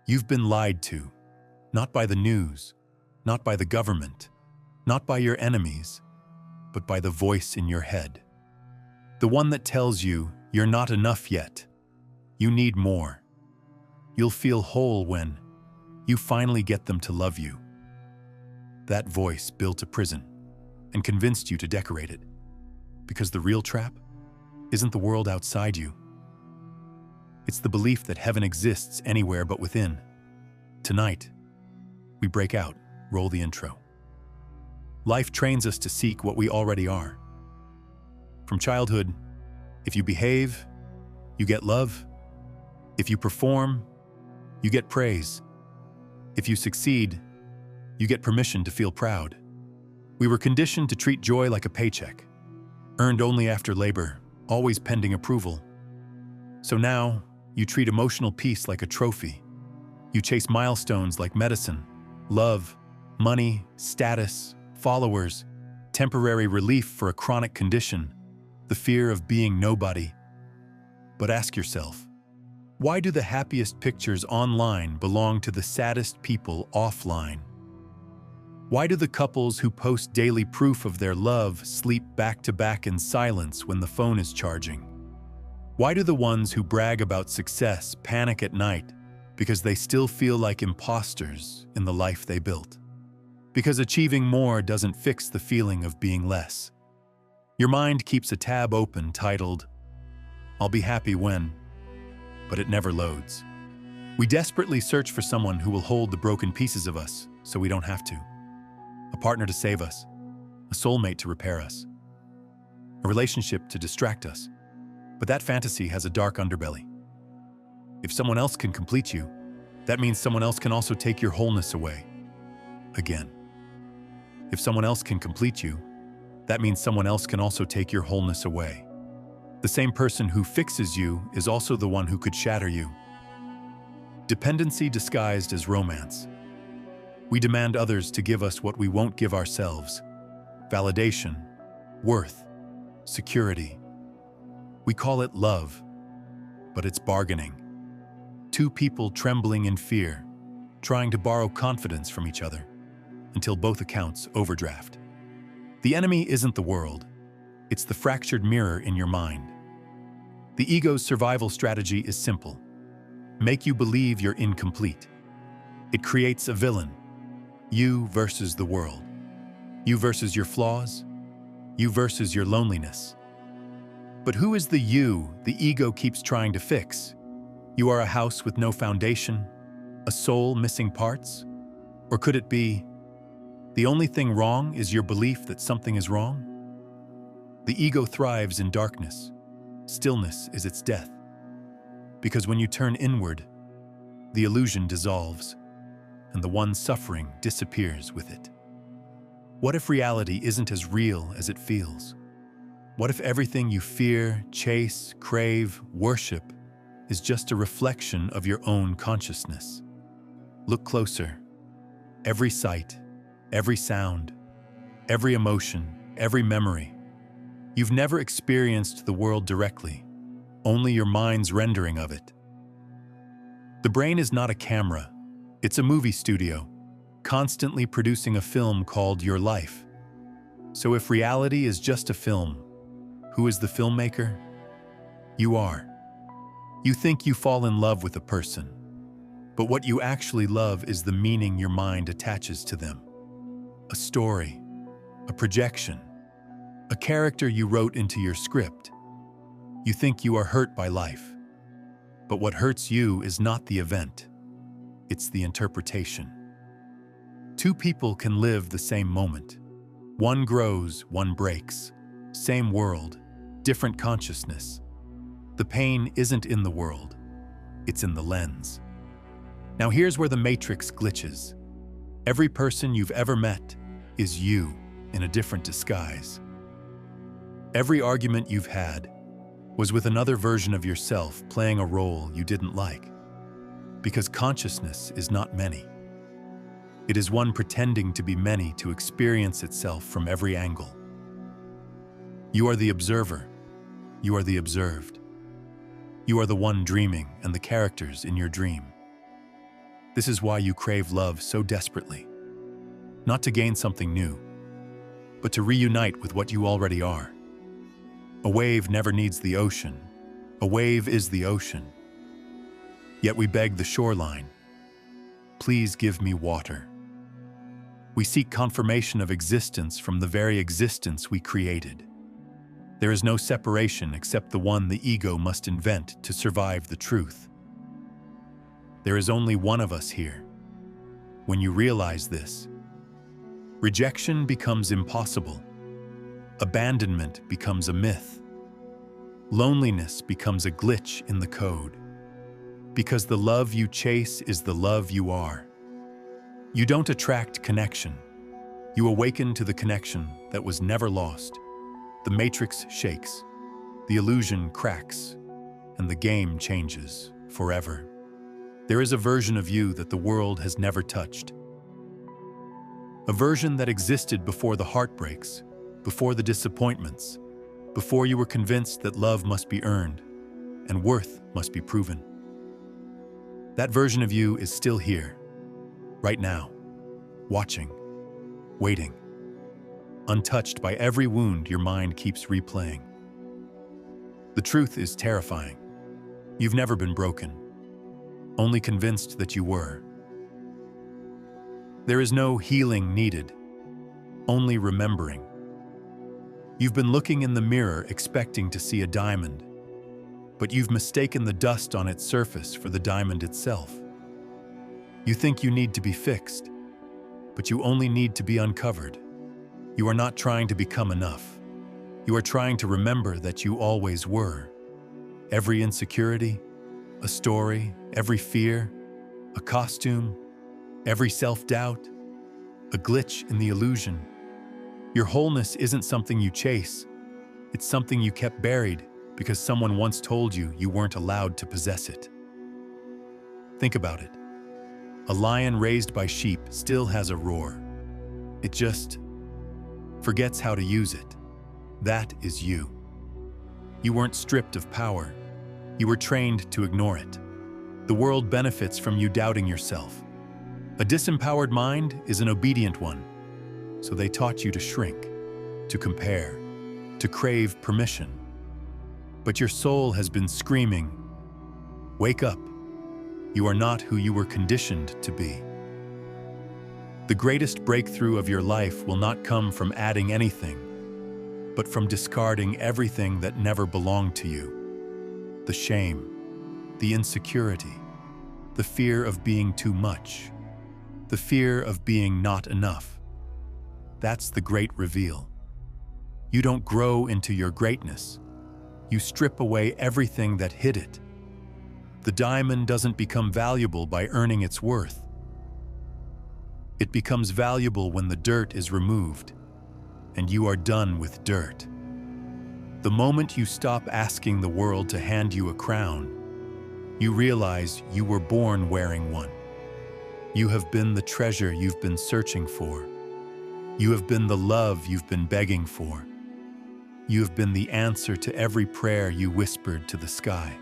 You've been lied to, not by the news, not by the government, not by your enemies, but by the voice in your head. The one that tells you you're not enough yet. You need more. You'll feel whole when you finally get them to love you. That voice built a prison and convinced you to decorate it, because the real trap isn't the world outside you. It's the belief that heaven exists anywhere but within. Tonight, we break out, roll the intro. Life trains us to seek what we already are. From childhood, if you behave, you get love. If you perform, you get praise. If you succeed, you get permission to feel proud. We were conditioned to treat joy like a paycheck, earned only after labor, always pending approval. So now, you treat emotional peace like a trophy. You chase milestones like medicine, love, money, status, followers, temporary relief for a chronic condition, the fear of being nobody. But ask yourself, why do the happiest pictures online belong to the saddest people offline? Why do the couples who post daily proof of their love sleep back to back in silence when the phone is charging? Why do the ones who brag about success panic at night because they still feel like imposters in the life they built? Because achieving more doesn't fix the feeling of being less. Your mind keeps a tab open titled, "I'll be happy when," but it never loads. We desperately search for someone who will hold the broken pieces of us so we don't have to. A partner to save us, a soulmate to repair us, a relationship to distract us. But that fantasy has a dark underbelly. If someone else can complete you, that means someone else can also take your wholeness away. Again. If someone else can complete you, that means someone else can also take your wholeness away. The same person who fixes you is also the one who could shatter you. Dependency disguised as romance. We demand others to give us what we won't give ourselves: validation, worth, security. We call it love, but it's bargaining. Two people trembling in fear, trying to borrow confidence from each other, until both accounts overdraft. The enemy isn't the world, it's the fractured mirror in your mind. The ego's survival strategy is simple: make you believe you're incomplete. It creates a villain: you versus the world, you versus your flaws, you versus your loneliness. But who is the you the ego keeps trying to fix? You are a house with no foundation, a soul missing parts? Or could it be, the only thing wrong is your belief that something is wrong? The ego thrives in darkness. Stillness is its death. Because when you turn inward, the illusion dissolves, and the one suffering disappears with it. What if reality isn't as real as it feels? What if everything you fear, chase, crave, worship is just a reflection of your own consciousness? Look closer. Every sight, every sound, every emotion, every memory. You've never experienced the world directly, only your mind's rendering of it. The brain is not a camera, it's a movie studio, constantly producing a film called your life. So if reality is just a film, who is the filmmaker? You are. You think you fall in love with a person, but what you actually love is the meaning your mind attaches to them. A story, a projection, a character you wrote into your script. You think you are hurt by life, but what hurts you is not the event, it's the interpretation. Two people can live the same moment. One grows, one breaks. Same world, different consciousness. The pain isn't in the world, it's in the lens. Now here's where the matrix glitches. Every person you've ever met is you in a different disguise. Every argument you've had was with another version of yourself playing a role you didn't like. Because consciousness is not many. It is one pretending to be many to experience itself from every angle. You are the observer. You are the observed. You are the one dreaming and the characters in your dream. This is why you crave love so desperately. Not to gain something new, but to reunite with what you already are. A wave never needs the ocean. A wave is the ocean. Yet we beg the shoreline, please give me water. We seek confirmation of existence from the very existence we created. There is no separation except the one the ego must invent to survive the truth. There is only one of us here. When you realize this, rejection becomes impossible. Abandonment becomes a myth. Loneliness becomes a glitch in the code. Because the love you chase is the love you are. You don't attract connection. You awaken to the connection that was never lost. The matrix shakes, the illusion cracks, and the game changes forever. There is a version of you that the world has never touched. A version that existed before the heartbreaks, before the disappointments, before you were convinced that love must be earned and worth must be proven. That version of you is still here, right now, watching, waiting, untouched by every wound your mind keeps replaying. The truth is terrifying. You've never been broken, only convinced that you were. There is no healing needed, only remembering. You've been looking in the mirror expecting to see a diamond, but you've mistaken the dust on its surface for the diamond itself. You think you need to be fixed, but you only need to be uncovered. You are not trying to become enough. You are trying to remember that you always were. Every insecurity, a story, every fear, a costume, every self-doubt, a glitch in the illusion. Your wholeness isn't something you chase. It's something you kept buried because someone once told you you weren't allowed to possess it. Think about it. A lion raised by sheep still has a roar. It just forgets how to use it. That is you. You weren't stripped of power. You were trained to ignore it. The world benefits from you doubting yourself. A disempowered mind is an obedient one. So they taught you to shrink, to compare, to crave permission. But your soul has been screaming, wake up. You are not who you were conditioned to be. The greatest breakthrough of your life will not come from adding anything, but from discarding everything that never belonged to you. The shame, the insecurity, the fear of being too much, the fear of being not enough. That's the great reveal. You don't grow into your greatness. You strip away everything that hid it. The diamond doesn't become valuable by earning its worth. It becomes valuable when the dirt is removed, and you are done with dirt. The moment you stop asking the world to hand you a crown, you realize you were born wearing one. You have been the treasure you've been searching for. You have been the love you've been begging for. You have been the answer to every prayer you whispered to the sky.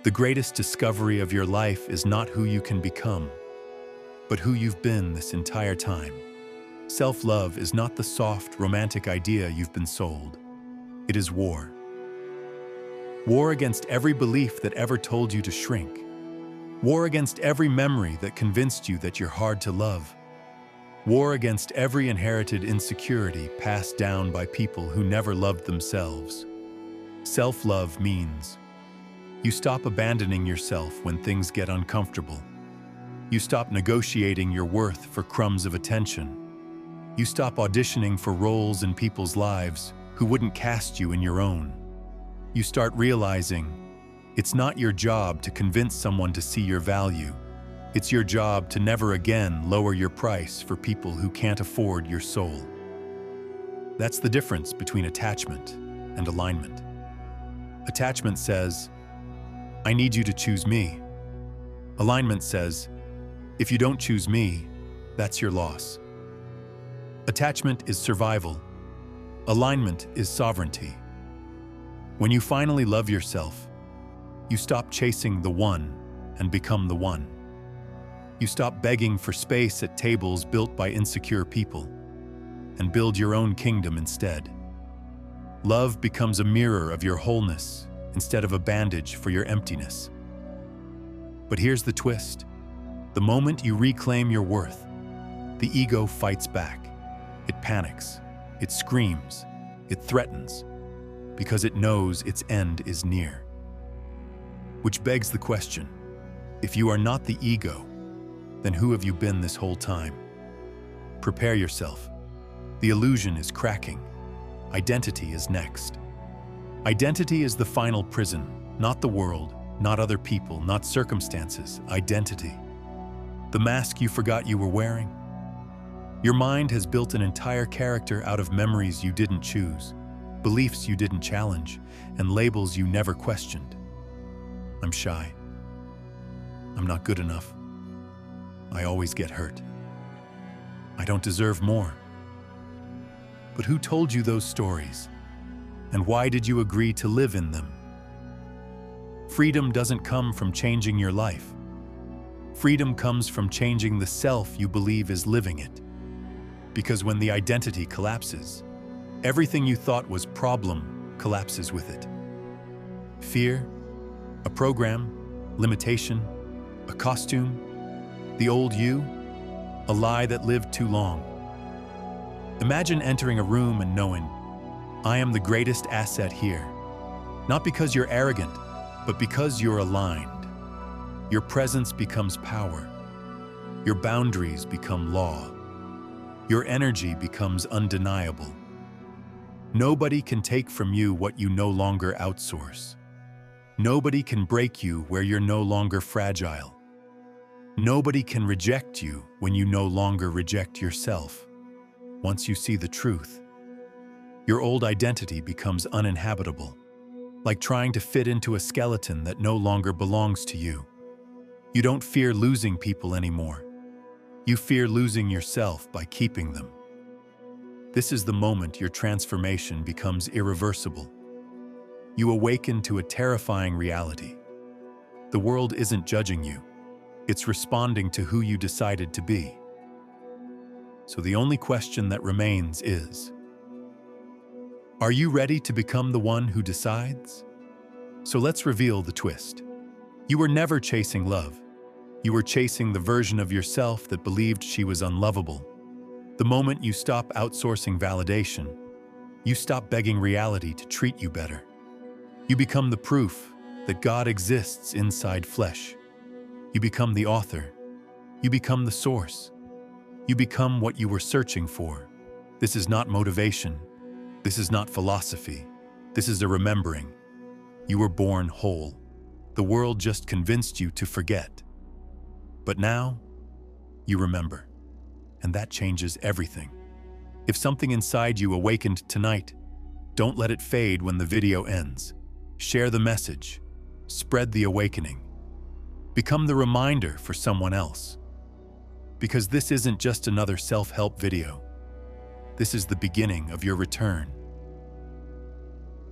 The greatest discovery of your life is not who you can become, but who you've been this entire time. Self-love is not the soft, romantic idea you've been sold. It is war. War against every belief that ever told you to shrink. War against every memory that convinced you that you're hard to love. War against every inherited insecurity passed down by people who never loved themselves. Self-love means you stop abandoning yourself when things get uncomfortable. You stop negotiating your worth for crumbs of attention. You stop auditioning for roles in people's lives who wouldn't cast you in your own. You start realizing it's not your job to convince someone to see your value. It's your job to never again lower your price for people who can't afford your soul. That's the difference between attachment and alignment. Attachment says, I need you to choose me. Alignment says, if you don't choose me, that's your loss. Attachment is survival. Alignment is sovereignty. When you finally love yourself, you stop chasing the one and become the one. You stop begging for space at tables built by insecure people and build your own kingdom instead. Love becomes a mirror of your wholeness instead of a bandage for your emptiness. But here's the twist. The moment you reclaim your worth, the ego fights back. It panics, it screams, it threatens, because it knows its end is near. Which begs the question, if you are not the ego, then who have you been this whole time? Prepare yourself. The illusion is cracking. Identity is next. Identity is the final prison, not the world, not other people, not circumstances. Identity. The mask you forgot you were wearing. Your mind has built an entire character out of memories you didn't choose, beliefs you didn't challenge, and labels you never questioned. I'm shy. I'm not good enough. I always get hurt. I don't deserve more. But who told you those stories? And why did you agree to live in them? Freedom doesn't come from changing your life. Freedom comes from changing the self you believe is living it. Because when the identity collapses, everything you thought was problem collapses with it. Fear, a program, limitation, a costume, the old you, a lie that lived too long. Imagine entering a room and knowing, I am the greatest asset here. Not because you're arrogant, but because you're aligned. Your presence becomes power. Your boundaries become law. Your energy becomes undeniable. Nobody can take from you what you no longer outsource. Nobody can break you where you're no longer fragile. Nobody can reject you when you no longer reject yourself. Once you see the truth, your old identity becomes uninhabitable, like trying to fit into a skeleton that no longer belongs to you. You don't fear losing people anymore. You fear losing yourself by keeping them. This is the moment your transformation becomes irreversible. You awaken to a terrifying reality. The world isn't judging you. It's responding to who you decided to be. So the only question that remains is, are you ready to become the one who decides? So let's reveal the twist. You were never chasing love. You were chasing the version of yourself that believed she was unlovable. The moment you stop outsourcing validation, you stop begging reality to treat you better. You become the proof that God exists inside flesh. You become the author. You become the source. You become what you were searching for. This is not motivation. This is not philosophy. This is a remembering. You were born whole. The world just convinced you to forget. But now, you remember. And that changes everything. If something inside you awakened tonight, don't let it fade when the video ends. Share the message. Spread the awakening. Become the reminder for someone else. Because this isn't just another self-help video. This is the beginning of your return.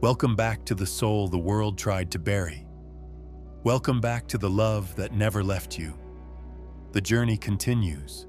Welcome back to the soul the world tried to bury. Welcome back to the love that never left you. The journey continues.